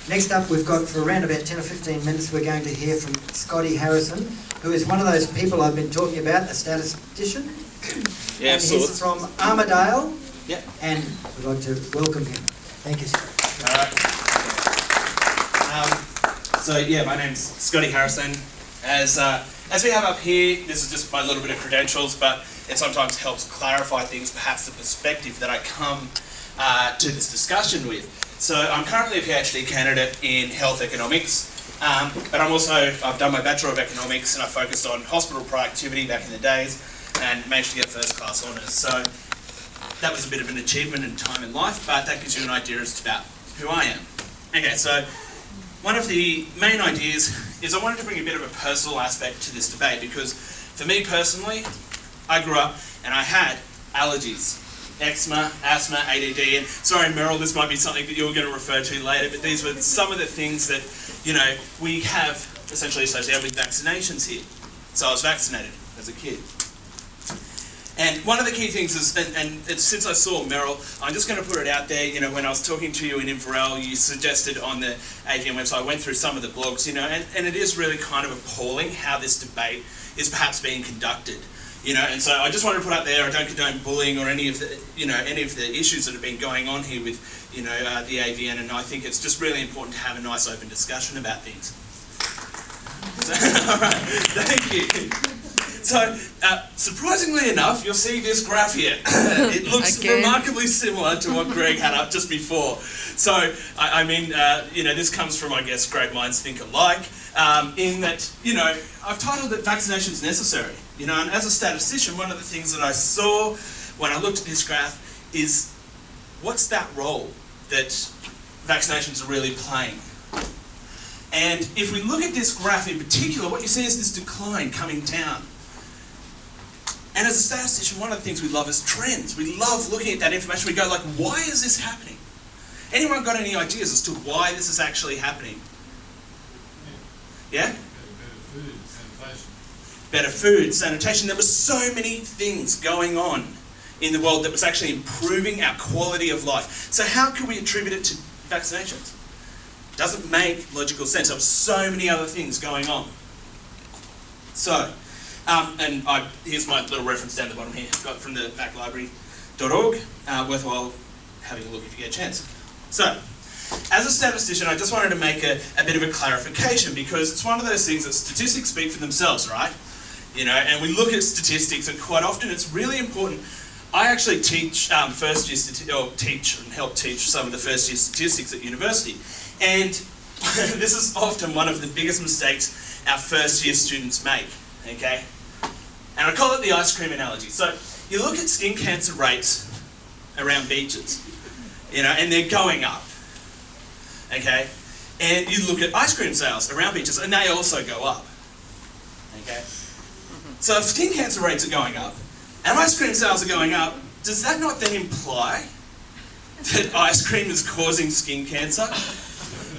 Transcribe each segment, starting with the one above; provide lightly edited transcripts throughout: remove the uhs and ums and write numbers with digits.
Next up, we've got, for around about 10 or 15 minutes, we're going to hear from Scotty Harrison, who is one of those people I've been talking about, a statistician. Yeah, and he's from Armidale. Yeah. And we'd like to welcome him. Thank you, Scott. So yeah, my name's Scotty Harrison. As we have up here, this is just my little bit of credentials, but it sometimes helps clarify things, perhaps the perspective that I come to this discussion with. So I'm currently a PhD candidate in health economics, but I've done my Bachelor of Economics and I focused on hospital productivity back in the days and managed to get first class honours. So that was a bit of an achievement in time in life, but that gives you an idea as to about who I am. Okay, so one of the main ideas is I wanted to bring a bit of a personal aspect to this debate because for me personally, I grew up and I had allergies. Eczema, asthma, ADD, and sorry Meryl, this might be something that you're going to refer to later, but these were some of the things that, you know, we have essentially associated with vaccinations here. So I was vaccinated as a kid. And one of the key things is, and since I saw Meryl, I'm just going to put it out there, you know, when I was talking to you in Inverell, you suggested on the AVN website, I went through some of the blogs, you know, and it is really kind of appalling how this debate is perhaps being conducted. You know, and so I just wanted to put out there, I don't condone bullying or any of the, you know, any of the issues that have been going on here with, you know, the AVN, and I think it's just really important to have a nice open discussion about things. So, all right, thank you. So, surprisingly enough, you'll see this graph here. It looks remarkably similar to what Greg had up just before. So, I mean, you know, this comes from, I guess, great minds think alike, in that, you know, I've titled it Vaccination is Necessary. You know, and as a statistician, one of the things that I saw when I looked at this graph is what's that role that vaccinations are really playing? And if we look at this graph in particular, what you see is this decline coming down. And as a statistician, one of the things we love is trends. We love looking at that information. We go like, why is this happening? Anyone got any ideas as to why this is actually happening? Yeah? Better food, sanitation. There were so many things going on in the world that was actually improving our quality of life. So how can we attribute it to vaccinations? Doesn't make logical sense. There were so many other things going on. So, here's my little reference down the bottom here. Got from the vaclibrary.org. Worthwhile having a look if you get a chance. So, as a statistician, I just wanted to make a bit of a clarification because it's one of those things that statistics speak for themselves, right? You know, and we look at statistics, and quite often it's really important. I actually teach first year teach and help teach some of the first year statistics at university, and this is often one of the biggest mistakes our first year students make. Okay, and I call it the ice cream analogy. So you look at skin cancer rates around beaches, you know, and they're going up. Okay, and you look at ice cream sales around beaches, and they also go up. Okay. So if skin cancer rates are going up, and ice cream sales are going up, does that not then imply that ice cream is causing skin cancer?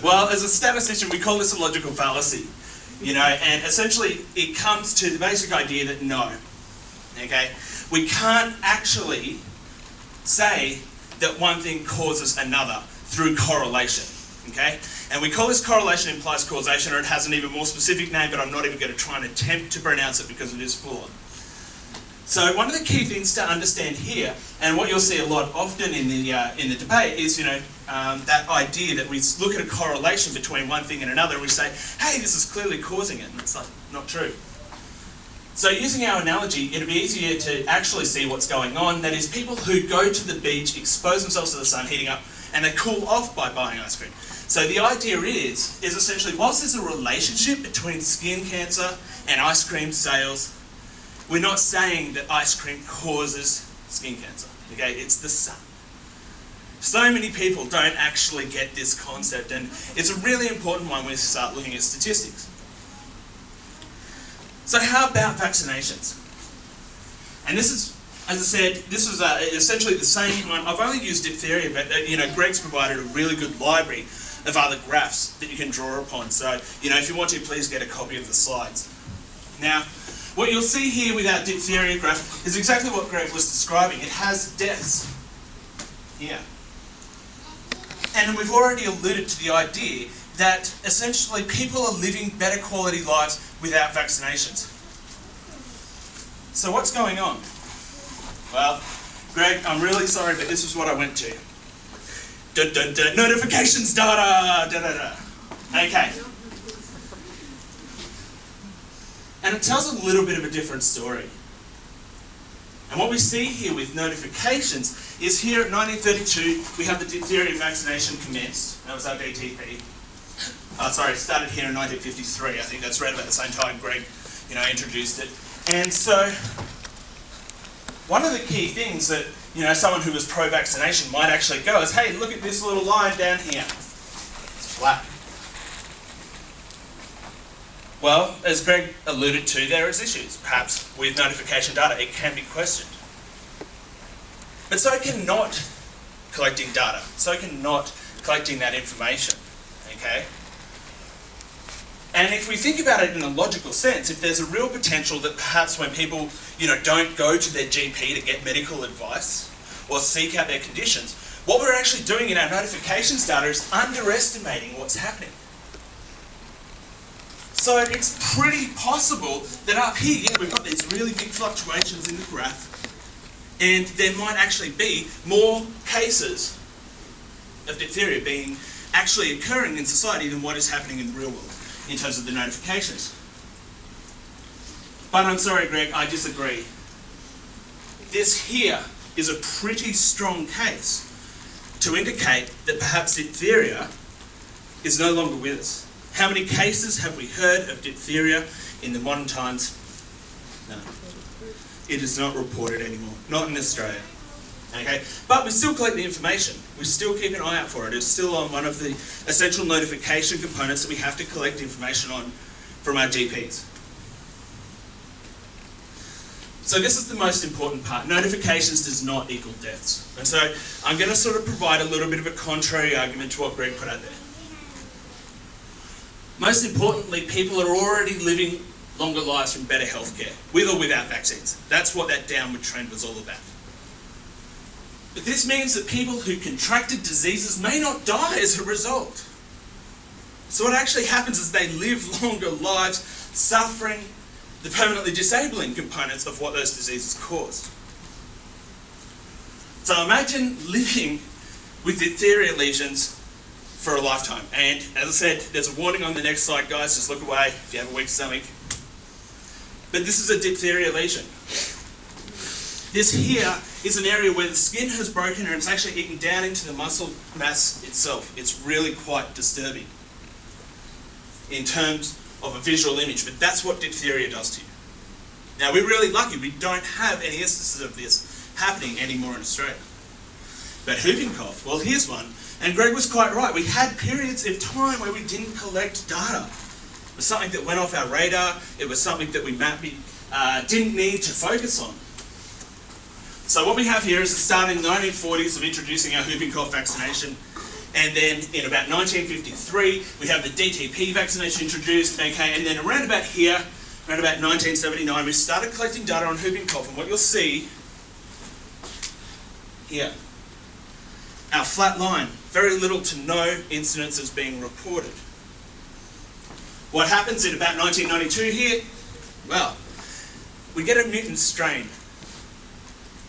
Well, as a statistician, we call this a logical fallacy, you know, and essentially it comes to the basic idea that no, okay, we can't actually say that one thing causes another through correlation. Okay? And we call this correlation implies causation, or it has an even more specific name, but I'm not even going to try and attempt to pronounce it because it is flawed. So one of the key things to understand here, and what you'll see a lot often in the debate, is, you know, that idea that we look at a correlation between one thing and another, and we say, hey, this is clearly causing it, and it's like, not true. So using our analogy, it'd be easier to actually see what's going on. That is, people who go to the beach, expose themselves to the sun heating up, and they cool off by buying ice cream. So the idea is essentially, whilst there's a relationship between skin cancer and ice cream sales, we're not saying that ice cream causes skin cancer. Okay, it's the sun. So many people don't actually get this concept, and it's a really important one when we start looking at statistics. So how about vaccinations? And this is, as I said, this is essentially the same one. I've only used diphtheria, but you know, Greg's provided a really good library of other graphs that you can draw upon. So, you know, if you want to, please get a copy of the slides. Now, what you'll see here with our diphtheria graph is exactly what Greg was describing. It has deaths here. And we've already alluded to the idea that essentially people are living better quality lives without vaccinations. So what's going on? Well, Greg, I'm really sorry, but this is what I went to. Dun, dun, dun, notifications data, da, da, da. Okay. And it tells a little bit of a different story. And what we see here with notifications is here at 1932, we have the diphtheria vaccination commenced. That was our DTP. Sorry, it started here in 1953. I think that's right about the same time Greg, introduced it. And so, one of the key things that, someone who was pro-vaccination might actually go is, hey, look at this little line down here. It's flat. Well, as Greg alluded to, there is issues. Perhaps with notification data, it can be questioned. But so can not collecting data. So can not collecting that information. Okay? And if we think about it in a logical sense, if there's a real potential that perhaps when people, don't go to their GP to get medical advice or seek out their conditions, what we're actually doing in our notifications data is underestimating what's happening. So it's pretty possible that up here, we've got these really big fluctuations in the graph, and there might actually be more cases of diphtheria being actually occurring in society than what is happening in the real world in terms of the notifications. But I'm sorry, Greg, I disagree. This here is a pretty strong case to indicate that perhaps diphtheria is no longer with us. How many cases have we heard of diphtheria in the modern times? No. It is not reported anymore. Not in Australia. Okay? But we still collect the information. We still keep an eye out for it. It's still on one of the essential notification components that we have to collect information on from our GPs. So this is the most important part. Notifications does not equal deaths. And so I'm going to sort of provide a little bit of a contrary argument to what Greg put out there. Most importantly, people are already living longer lives from better healthcare, with or without vaccines. That's what that downward trend was all about. But this means that people who contracted diseases may not die as a result. So what actually happens is they live longer lives, suffering the permanently disabling components of what those diseases cause. So imagine living with diphtheria lesions for a lifetime. And as I said, there's a warning on the next slide, guys. Just look away if you have a weak stomach. But this is a diphtheria lesion. This here is an area where the skin has broken and it's actually eaten down into the muscle mass itself. It's really quite disturbing in terms of a visual image, but that's what diphtheria does to you. Now, we're really lucky. We don't have any instances of this happening anymore in Australia. But whooping cough, well, here's one. And Greg was quite right. We had periods of time where we didn't collect data. It was something that went off our radar. It was something that we didn't need to focus on. So what we have here is the start in the 1940s of introducing our whooping cough vaccination. And then in about 1953, we have the DTP vaccination introduced, okay, and then around about here, around about 1979, we started collecting data on whooping cough, and what you'll see here, our flat line, very little to no incidences being reported. What happens in about 1992 here? Well, we get a mutant strain,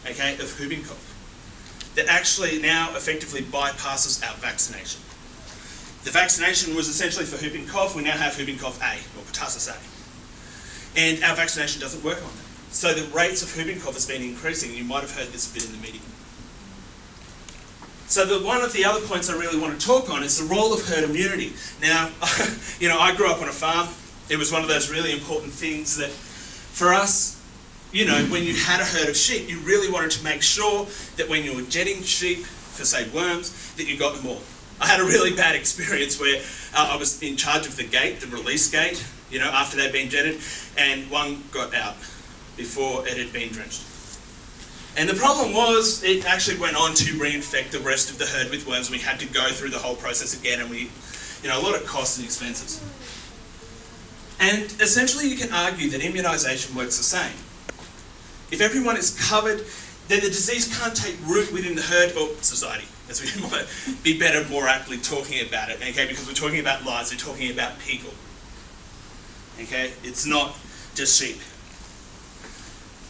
okay, of whooping cough that actually now effectively bypasses our vaccination. The vaccination was essentially for whooping cough. We now have whooping cough A, or pertussis A. And our vaccination doesn't work on that. So the rates of whooping cough has been increasing. You might have heard this a bit in the media. So one of the other points I really want to talk on is the role of herd immunity. Now, I grew up on a farm. It was one of those really important things that for us, when you had a herd of sheep, you really wanted to make sure that when you were jetting sheep for, say, worms, that you got them all. I had a really bad experience where I was in charge of the gate, the release gate, after they'd been jetted, and one got out before it had been drenched. And the problem was, it actually went on to reinfect the rest of the herd with worms. We had to go through the whole process again, and a lot of costs and expenses. And essentially you can argue that immunisation works the same. If everyone is covered, then the disease can't take root within the herd or society. as we might be better, more aptly talking about it, okay? Because we're talking about lives, we're talking about people, okay? It's not just sheep.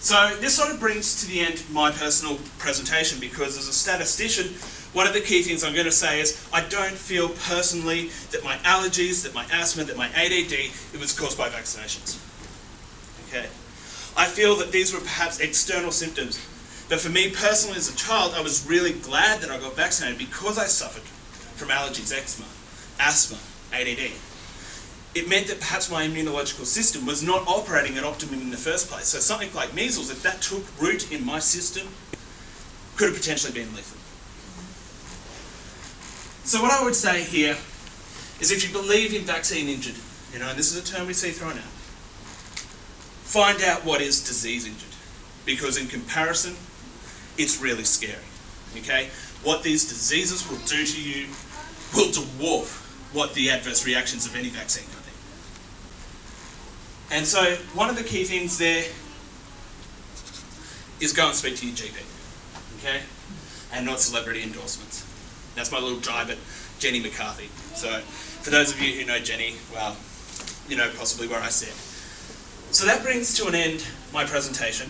So this sort of brings to the end my personal presentation, because as a statistician, one of the key things I'm going to say is I don't feel personally that my allergies, that my asthma, that my ADD, it was caused by vaccinations. Okay? I feel that these were perhaps external symptoms. But for me personally as a child, I was really glad that I got vaccinated because I suffered from allergies, eczema, asthma, ADD. It meant that perhaps my immunological system was not operating at optimum in the first place. So something like measles, if that took root in my system, could have potentially been lethal. So what I would say here is, if you believe in vaccine injured, and this is a term we see thrown out, find out what is disease injured, because in comparison, it's really scary, okay? What these diseases will do to you will dwarf what the adverse reactions of any vaccine can be. And so one of the key things there is go and speak to your GP, okay? And not celebrity endorsements. That's my little jibe at Jenny McCarthy. So for those of you who know Jenny, well, you know possibly where I sit. So that brings to an end my presentation.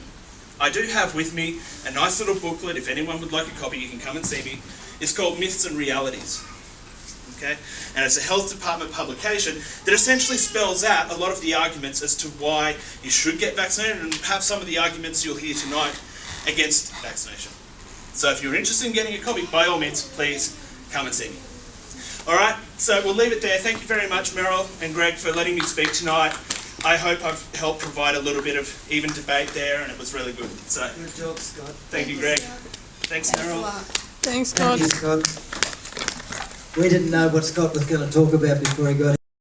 I do have with me a nice little booklet. If anyone would like a copy, you can come and see me. It's called Myths and Realities. Okay? And it's a health department publication that essentially spells out a lot of the arguments as to why you should get vaccinated, and perhaps some of the arguments you'll hear tonight against vaccination. So if you're interested in getting a copy, by all means, please come and see me. Alright, so we'll leave it there. Thank you very much, Meryl and Greg, for letting me speak tonight. I hope I've helped provide a little bit of even debate there, and it was really good. So, good job, Scott. Thank you, Greg. Thanks, Meryl. Thanks, Scott. Thank you, Scott. We didn't know what Scott was going to talk about before he got